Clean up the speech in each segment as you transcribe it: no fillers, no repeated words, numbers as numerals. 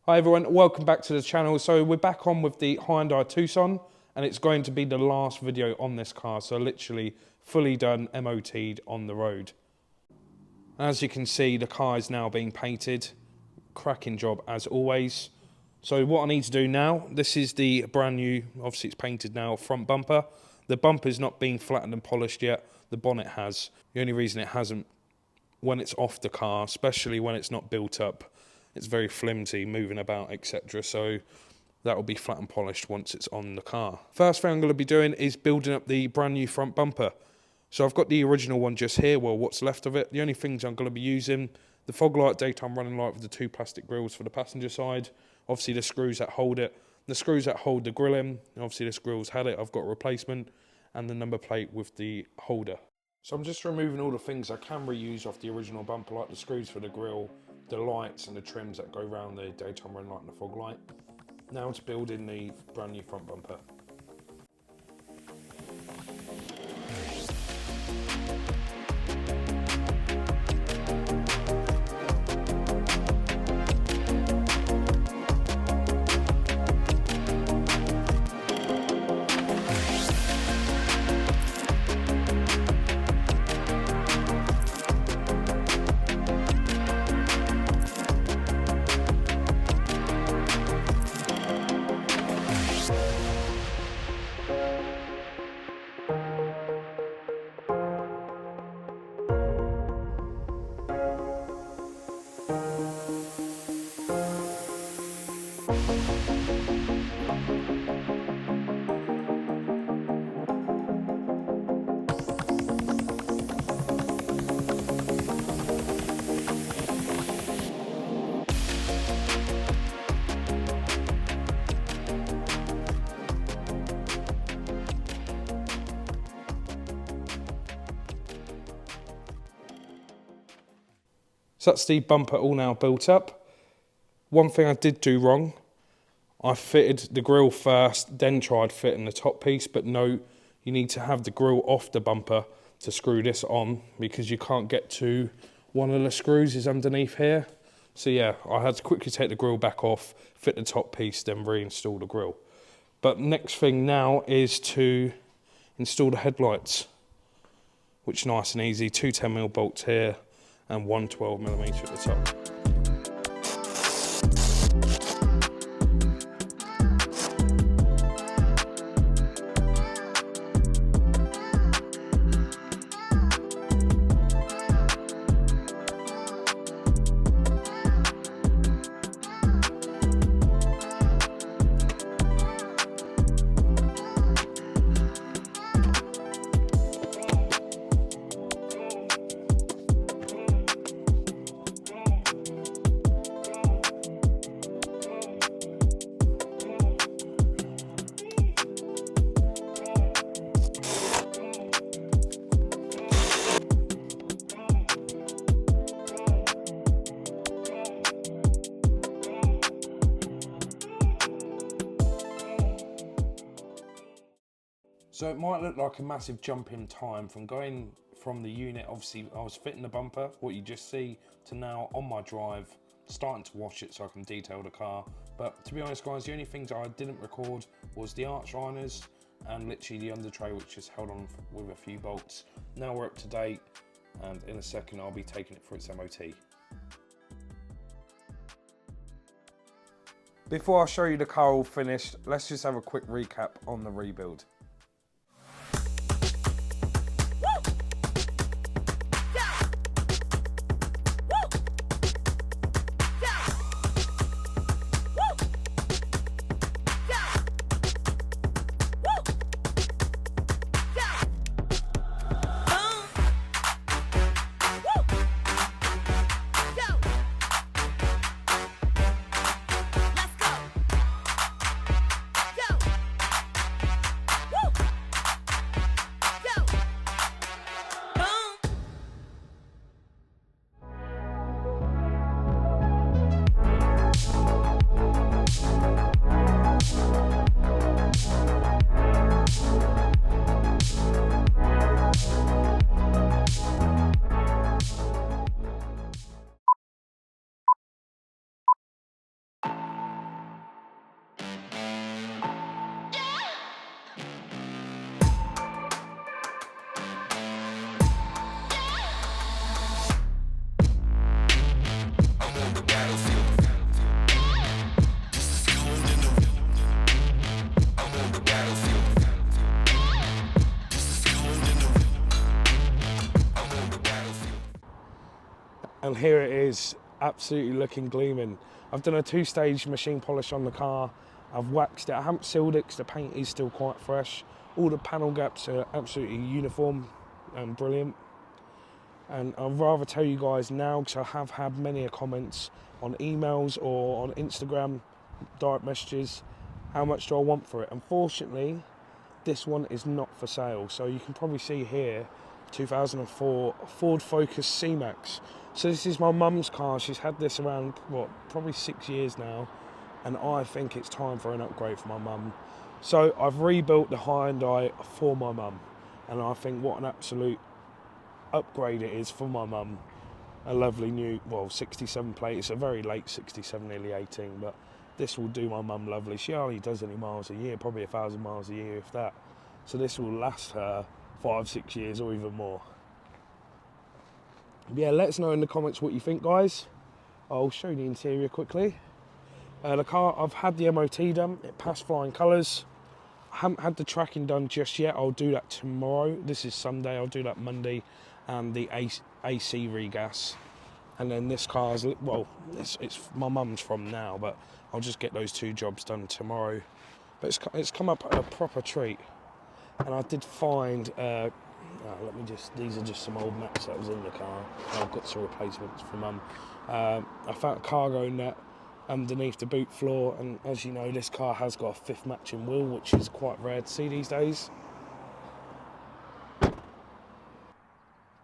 Hi everyone, welcome back to the channel. So we're back on with the Hyundai Tucson and it's going to be the last video on this car. So literally fully done, MOT'd on the road. As you can see, the car is now being painted. Cracking job as always. So what I need to do now, this is the brand new, obviously it's painted now, front bumper. The bumper's not been flattened and polished yet, the bonnet has. The only reason it hasn't, when it's off the car, especially when it's not built up, it's very flimsy, moving about, etc. So that will be flat and polished once it's on the car. First thing I'm going to be doing is building up the brand new front bumper. So I've got the original one just here, well what's left of it. The only things I'm going to be using, the fog light, daytime running light with the two plastic grills for the passenger side. Obviously the screws that hold it. The screws that hold the grill in, obviously this grill's had it, I've got a replacement. And the number plate with the holder. So I'm just removing all the things I can reuse off the original bumper, like the screws for the grille, the lights and the trims that go around the daytime running light and the fog light. Now to build in the brand new front bumper. So that's the bumper all now built up. One thing I did do wrong, I fitted the grille first, then tried fitting the top piece, but no, you need to have the grille off the bumper to screw this on because you can't get to one of the screws is underneath here. So yeah, I had to quickly take the grille back off, fit the top piece, then reinstall the grille. But next thing now is to install the headlights, which is nice and easy, two 10mm bolts here, and one 12mm at the top. So it might look like a massive jump in time from going from the unit, obviously I was fitting the bumper, what you just see, to now on my drive, starting to wash it so I can detail the car. But to be honest guys, the only things I didn't record was the arch liners and literally the under tray, which is held on with a few bolts. Now we're up to date and in a second I'll be taking it for its MOT. Before I show you the car all finished, let's just have a quick recap on the rebuild. And here it is, absolutely looking gleaming. I've done a 2-stage machine polish on the car. I've waxed it. I haven't sealed it because the paint is still quite fresh. All the panel gaps are absolutely uniform and brilliant. And I'd rather tell you guys now, because I have had many comments on emails or on Instagram direct messages, how much do I want for it? Unfortunately, this one is not for sale. So you can probably see here, 2004 Ford Focus C-Max. So this is my mum's car. She's had this around, what, probably 6 years now. And I think it's time for an upgrade for my mum. So I've rebuilt the Hyundai for my mum. And I think what an absolute upgrade it is for my mum. A lovely new, well, 67 plate. It's a very late 67, nearly 18, but this will do my mum lovely. She hardly does any miles a year, probably 1,000 miles a year, if that. So this will last her 5-6 years or even more. Yeah, let us know in the comments what you think, guys. I'll show you the interior quickly. The car, I've had the MOT done. It passed flying colours. I haven't had the tracking done just yet. I'll do that tomorrow. This is Sunday. I'll do that Monday. And the AC regas. And then this car's, well, it's my mum's from now, but I'll just get those 2 jobs done tomorrow. But it's come up a proper treat. And I did find, these are just some old mats that was in the car. I've got some replacements for mum. I found a cargo net underneath the boot floor, and as you know, this car has got a 5th matching wheel, which is quite rare to see these days. But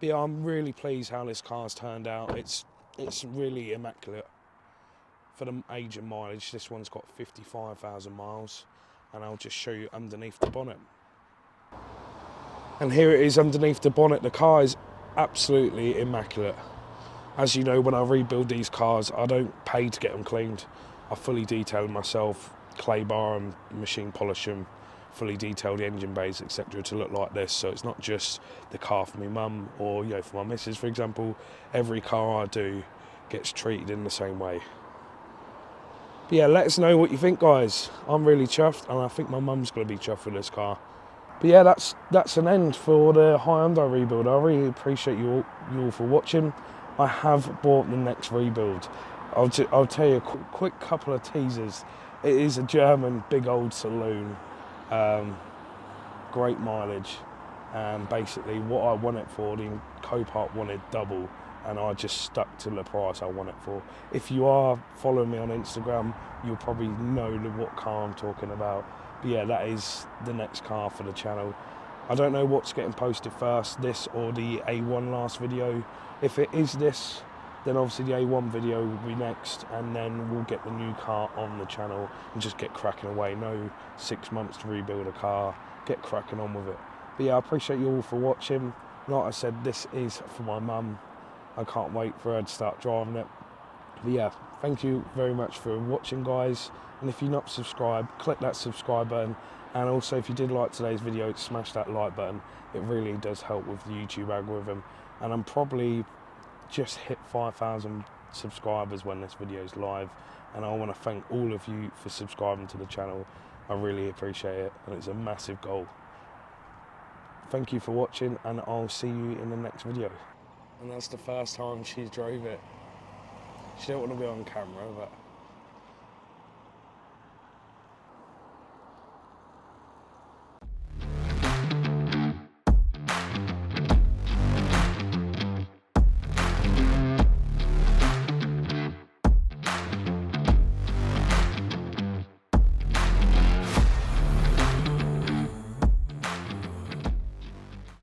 yeah, I'm really pleased how this car's turned out. It's really immaculate for the age and mileage. This one's got 55,000 miles, and I'll just show you underneath the bonnet. And here it is underneath the bonnet. The car is absolutely immaculate. As you know, when I rebuild these cars, I don't pay to get them cleaned. I fully detail them myself, clay bar them, machine polish them, fully detail the engine bays, etc. to look like this. So it's not just the car for my mum or, you know, for my missus, for example. Every car I do gets treated in the same way. But yeah, let us know what you think, guys. I'm really chuffed, and I think my mum's going to be chuffed with this car. But yeah, that's an end for the Hyundai rebuild. I really appreciate you all for watching. I have bought the next rebuild. I'll tell you a quick couple of teasers. It is a German big old saloon, great mileage, and basically what I want it for, the Copart wanted double, and I just stuck to the price I want it for. If you are following me on Instagram, you'll probably know what car I'm talking about. But yeah, that is the next car for the channel. I don't know what's getting posted first, this or the A1 last video. If it is this, then obviously the A1 video will be next, and then we'll get the new car on the channel and just get cracking away. No 6 months to rebuild a car, get cracking on with it. But yeah, I appreciate you all for watching. Like I said, this is for my mum. I can't wait for her to start driving it. But yeah, thank you very much for watching, guys. And if you're not subscribed, click that subscribe button. And also, if you did like today's video, smash that like button. It really does help with the YouTube algorithm. And I'm probably just hit 5,000 subscribers when this video is live. And I want to thank all of you for subscribing to the channel. I really appreciate it, and it's a massive goal. Thank you for watching, and I'll see you in the next video. And that's the first time she drove it. She don't want to be on camera, but